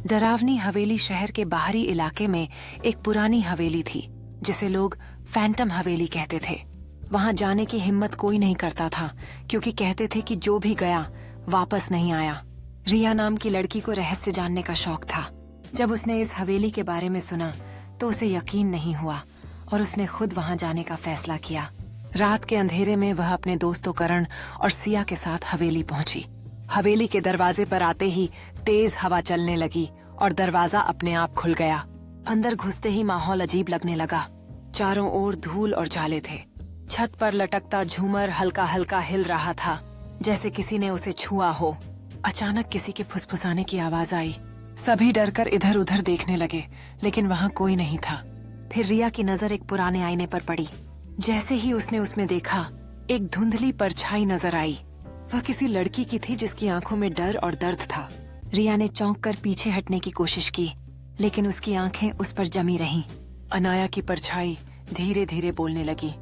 डरावनी हवेली शहर के बाहरी इलाके में एक पुरानी हवेली थी जिसे लोग फैंटम हवेली कहते थे। वहां जाने की हिम्मत कोई नहीं करता था क्योंकि कहते थे कि जो भी गया वापस नहीं आया। रिया नाम की लड़की को रहस्य जानने का शौक था। जब उसने इस हवेली के बारे में सुना तो उसे यकीन नहीं हुआ और उसने खुद वहां जाने का फैसला किया। रात के अंधेरे में वह अपने दोस्तों करण और सिया के साथ हवेली पहुंची। हवेली के दरवाजे पर आते ही तेज हवा चलने लगी और दरवाजा अपने आप खुल गया। अंदर घुसते ही माहौल अजीब लगने लगा। चारों ओर धूल और जाले थे। छत पर लटकता झूमर हल्का हल्का हिल रहा था, जैसे किसी ने उसे छुआ हो। अचानक किसी के फुसफुसाने की आवाज आई। सभी डरकर इधर उधर देखने लगे, लेकिन वहां कोई नहीं था। फिर रिया की नजर एक पुराने आईने पर पड़ी। जैसे ही उसने उसमें देखा, एक धुंधली परछाई नजर आई। वह किसी लड़की की थी जिसकी आंखों में डर और दर्द था। रिया ने चौंक कर पीछे हटने की कोशिश की, लेकिन उसकी आंखें उस पर जमी रहीं। अनाया की परछाई धीरे धीरे बोलने लगी।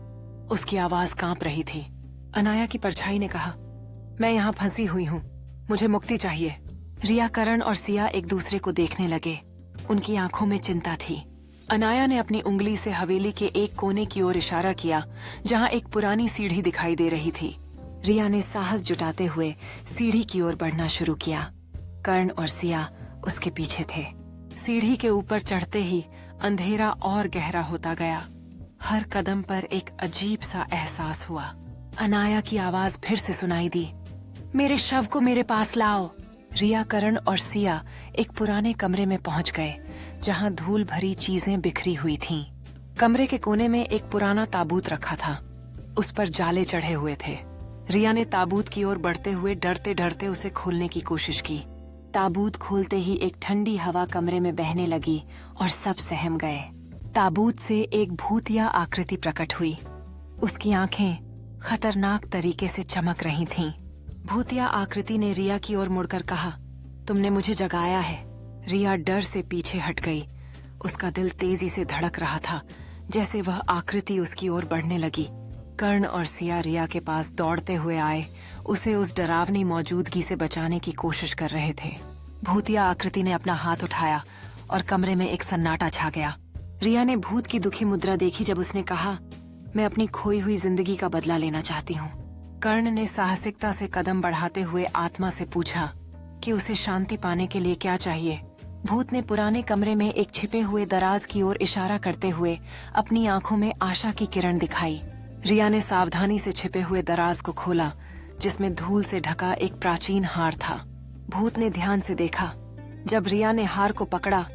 उसकी आवाज कांप रही थी। अनाया की परछाई ने कहा, मैं यहाँ फंसी हुई हूँ, मुझे मुक्ति चाहिए। रिया, करण और सिया एक दूसरे को देखने लगे। उनकी आंखों में चिंता थी। अनाया ने अपनी उंगली से हवेली के एक कोने की ओर इशारा किया जहाँ एक पुरानी सीढ़ी दिखाई दे रही थी। रिया ने साहस जुटाते हुए सीढ़ी की ओर बढ़ना शुरू किया। कर्ण और सिया उसके पीछे थे। सीढ़ी के ऊपर चढ़ते ही अंधेरा और गहरा होता गया। हर कदम पर एक अजीब सा एहसास हुआ। अनाया की आवाज फिर से सुनाई दी, मेरे शव को मेरे पास लाओ। रिया, करण और सिया एक पुराने कमरे में पहुंच गए जहां धूल भरी चीजें बिखरी हुई थीं। कमरे के कोने में एक पुराना ताबूत रखा था। उस पर जाले चढ़े हुए थे। रिया ने ताबूत की ओर बढ़ते हुए डरते डरते उसे खोलने की कोशिश की। ताबूत खोलते ही एक ठंडी हवा कमरे में बहने लगी और सब सहम गए। ताबूत से एक भूतिया आकृति प्रकट हुई। उसकी आंखें खतरनाक तरीके से चमक रही थीं। भूतिया आकृति ने रिया की ओर मुड़कर कहा, तुमने मुझे जगाया है। रिया डर से पीछे हट गई। उसका दिल तेजी से धड़क रहा था, जैसे वह आकृति उसकी ओर बढ़ने लगी। कर्ण और सिया रिया के पास दौड़ते हुए आए, उसे उस डरावनी मौजूदगी से बचाने की कोशिश कर रहे थे। भूतिया आकृति ने अपना हाथ उठाया और कमरे में एक सन्नाटा छा गया। रिया ने भूत की दुखी मुद्रा देखी जब उसने कहा, मैं अपनी खोई हुई जिंदगी का बदला लेना चाहती हूँ। कर्ण ने साहसिकता से कदम बढ़ाते हुए आत्मा से पूछा कि उसे शांति पाने के लिए क्या चाहिए। भूत ने पुराने कमरे में एक छिपे हुए दराज की ओर इशारा करते हुए अपनी आंखों में आशा की किरण दिखाई। रिया ने सावधानी से छिपे हुए दराज को खोला, जिसमें धूल से ढका एक प्राचीन हार था। भूत ने ध्यान से देखा। जब रिया ने हार को पकड़ा